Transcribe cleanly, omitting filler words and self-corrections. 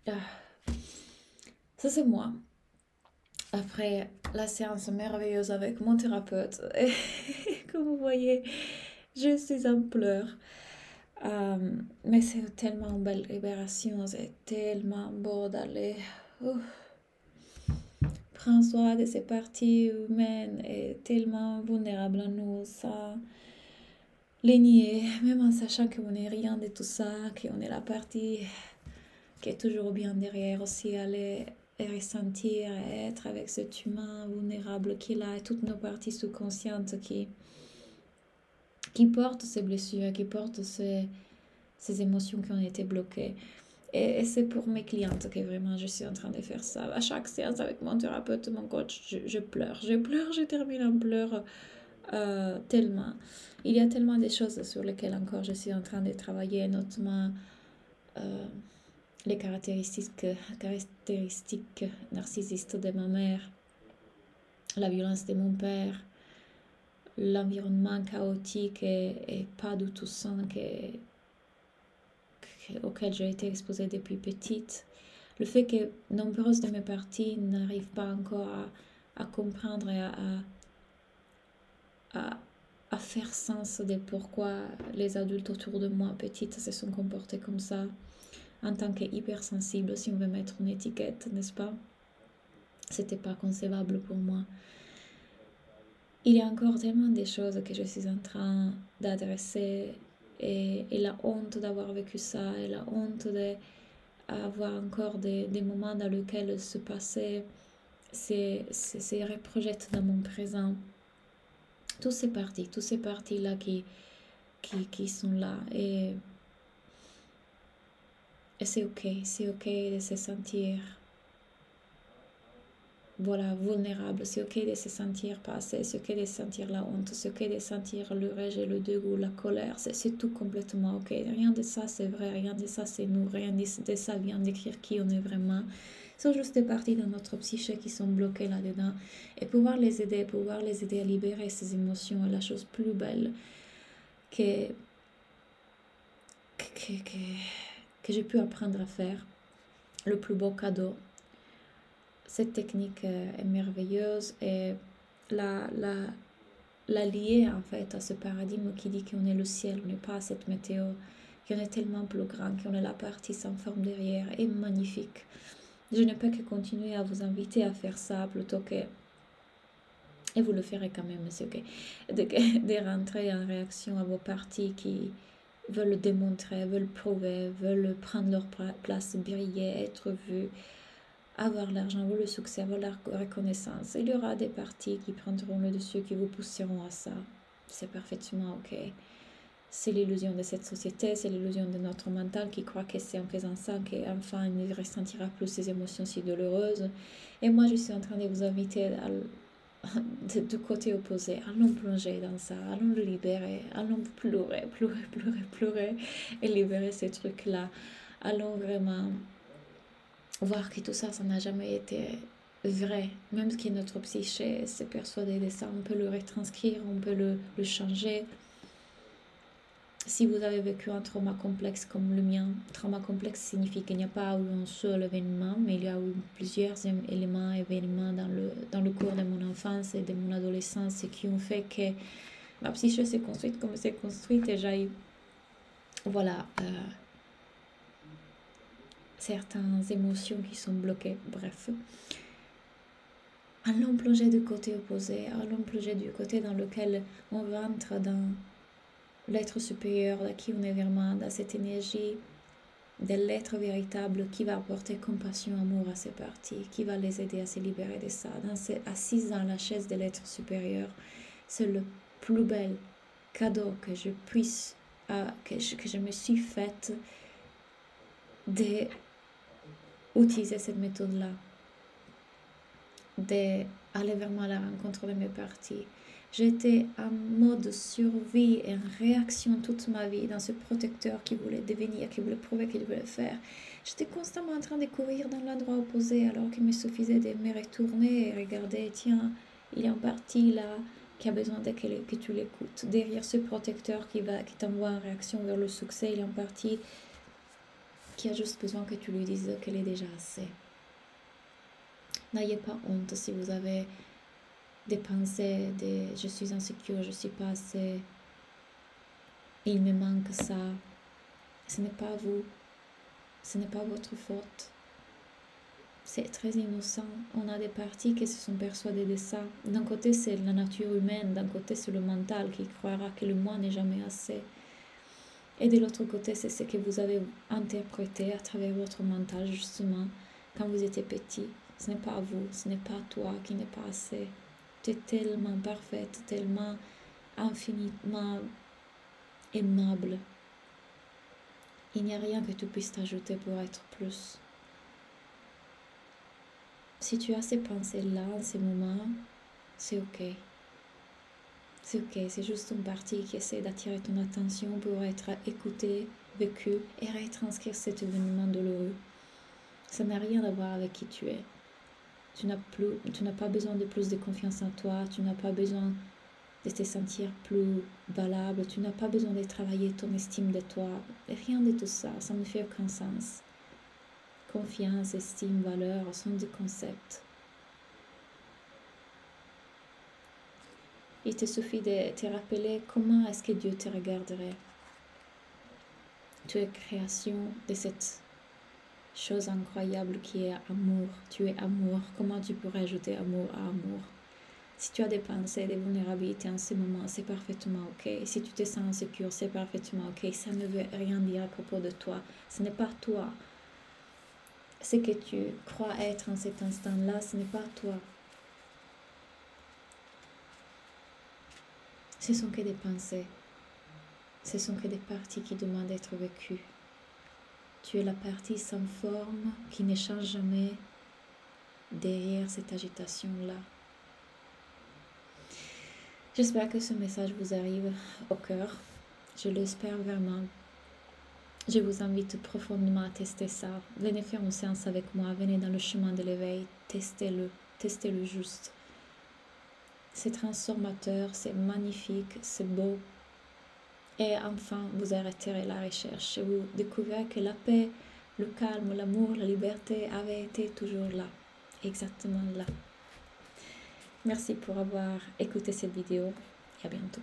Ah, ça c'est moi. Après la séance merveilleuse avec mon thérapeute, et comme vous voyez, je suis en pleurs. Mais c'est tellement une belle libération, c'est tellement beau d'aller prendre soin de ces parties humaines et tellement vulnérables à nous, ça les nier, même en sachant qu'on n'est rien de tout ça, qu'on est la partie qui est toujours bien derrière, aussi aller et ressentir et être avec cet humain vulnérable qu'il a et toutes nos parties sous-conscientes qui portent ces blessures, qui portent ces émotions qui ont été bloquées. Et c'est pour mes clientes que vraiment je suis en train de faire ça. À chaque séance avec mon thérapeute, mon coach, je pleure. Je pleure, je termine en pleurs tellement. Il y a tellement de choses sur lesquelles encore je suis en train de travailler, notamment euh, les caractéristiques narcissistes de ma mère, la violence de mon père, l'environnement chaotique et pas du tout sain auquel j'ai été exposée depuis petite. Le fait que nombreuses de mes parties n'arrivent pas encore à comprendre et à, à faire sens de pourquoi les adultes autour de moi, petites, se sont comportés comme ça, en tant qu'hypersensible, si on veut mettre une étiquette, n'est-ce pas? C'était pas concevable pour moi. Il y a encore tellement de choses que je suis en train d'adresser et la honte d'avoir vécu ça et la honte d'avoir encore des moments dans lesquels se passer se reprojettent dans mon présent. Toutes ces parties-là qui sont là et c'est ok de se sentir voilà, vulnérable. C'est ok de se sentir passé, c'est ok de sentir la honte, c'est ok de sentir le rejet, le dégoût, la colère. C'est tout complètement ok. Rien de ça c'est vrai, rien de ça c'est nous, rien de ça vient décrire qui on est vraiment. Ce sont juste des parties de notre psyché qui sont bloquées là-dedans. Et pouvoir les aider à libérer ces émotions est la chose plus belle que, que, que, que j'ai pu apprendre à faire. Le plus beau cadeau. Cette technique est merveilleuse et la, la, la lier en fait à ce paradigme qui dit qu'on est le ciel, on n'est pas cette météo, qu'on est tellement plus grand, qu'on est la partie sans forme derrière, est magnifique. Je ne peux que continuer à vous inviter à faire ça plutôt que, et vous le ferez quand même, c'est ok, de rentrer en réaction à vos parties qui veulent démontrer, veulent prouver, veulent prendre leur place, briller, être vus, avoir l'argent ou le succès, avoir la reconnaissance. Il y aura des parties qui prendront le dessus, qui vous pousseront à ça. C'est parfaitement ok. C'est l'illusion de cette société, c'est l'illusion de notre mental qui croit que c'est en faisant ça qu'enfin il ne ressentira plus ces émotions si douloureuses. Et moi, je suis en train de vous inviter du côté opposé. Allons plonger dans ça, allons le libérer, allons pleurer, pleurer, pleurer, pleurer et libérer ces trucs-là. Allons vraiment voir que tout ça, ça n'a jamais été vrai. Même ce qui est notre psyché s'est persuadé de ça, on peut le retranscrire, on peut le changer. Si vous avez vécu un trauma complexe comme le mien, trauma complexe signifie qu'il n'y a pas eu un seul événement, mais il y a eu plusieurs événements dans le cours de mon enfance et de mon adolescence qui ont fait que ma psyché s'est construite comme elle s'est construite et j'ai eu, voilà, certaines émotions qui sont bloquées. Bref, allons plonger du côté opposé, allons plonger du côté dans lequel on rentre dans l'être supérieur, à qui on est vraiment, dans cette énergie de l'être véritable qui va apporter compassion, amour à ces parties, qui va les aider à se libérer de ça. Assise dans la chaise de l'être supérieur, c'est le plus bel cadeau que je puisse, que je me suis faite d'utiliser cette méthode-là, d'aller vraiment à la rencontre de mes parties. J'étais en mode survie et en réaction toute ma vie dans ce protecteur qui voulait devenir, qui voulait prouver qu'il voulait faire. J'étais constamment en train de courir dans l'endroit opposé alors qu'il me suffisait de me retourner et regarder, tiens, il y a une partie là qui a besoin que tu l'écoutes. Derrière ce protecteur qui t'envoie en réaction vers le succès, il y a une partie qui a juste besoin que tu lui dises qu'elle est déjà assez. N'ayez pas honte si vous avez des pensées de je suis insécure, je suis pas assez, il me manque ça. Ce n'est pas vous, ce n'est pas votre faute. C'est très innocent. On a des parties qui se sont persuadées de ça. D'un côté, c'est la nature humaine, d'un côté, c'est le mental qui croira que le moi n'est jamais assez. Et de l'autre côté, c'est ce que vous avez interprété à travers votre mental, justement, quand vous étiez petit. Ce n'est pas vous, ce n'est pas toi qui n'est pas assez. Tu es tellement parfaite, tellement infiniment aimable. Il n'y a rien que tu puisses t'ajouter pour être plus. Si tu as ces pensées-là en ces moments, c'est ok. C'est ok, c'est juste une partie qui essaie d'attirer ton attention pour être écoutée, vécue et retranscrire cet événement douloureux. Ça n'a rien à voir avec qui tu es. Tu n'as pas besoin de plus de confiance en toi, tu n'as pas besoin de te sentir plus valable, tu n'as pas besoin de travailler ton estime de toi. Rien de tout ça, ça ne fait aucun sens. Confiance, estime, valeur sont des concepts. Il te suffit de te rappeler comment est-ce que Dieu te regarderait. Tu es création de cette chose incroyable qui est amour. Tu es amour. Comment tu pourrais ajouter amour à amour? Si tu as des pensées, des vulnérabilités en ce moment, c'est parfaitement ok. Si tu te sens insécure, c'est parfaitement ok. Ça ne veut rien dire à propos de toi. Ce n'est pas toi. Ce que tu crois être en cet instant-là, ce n'est pas toi. Ce sont que des pensées. Ce sont que des parties qui demandent d'être vécues. Tu es la partie sans forme qui ne change jamais derrière cette agitation-là. J'espère que ce message vous arrive au cœur. Je l'espère vraiment. Je vous invite profondément à tester ça. Venez faire une séance avec moi. Venez dans le chemin de l'éveil. Testez-le. Testez-le juste. C'est transformateur, c'est magnifique, c'est beau. Et enfin, vous arrêterez la recherche et vous découvrirez que la paix, le calme, l'amour, la liberté avaient été toujours là, exactement là. Merci pour avoir écouté cette vidéo et à bientôt.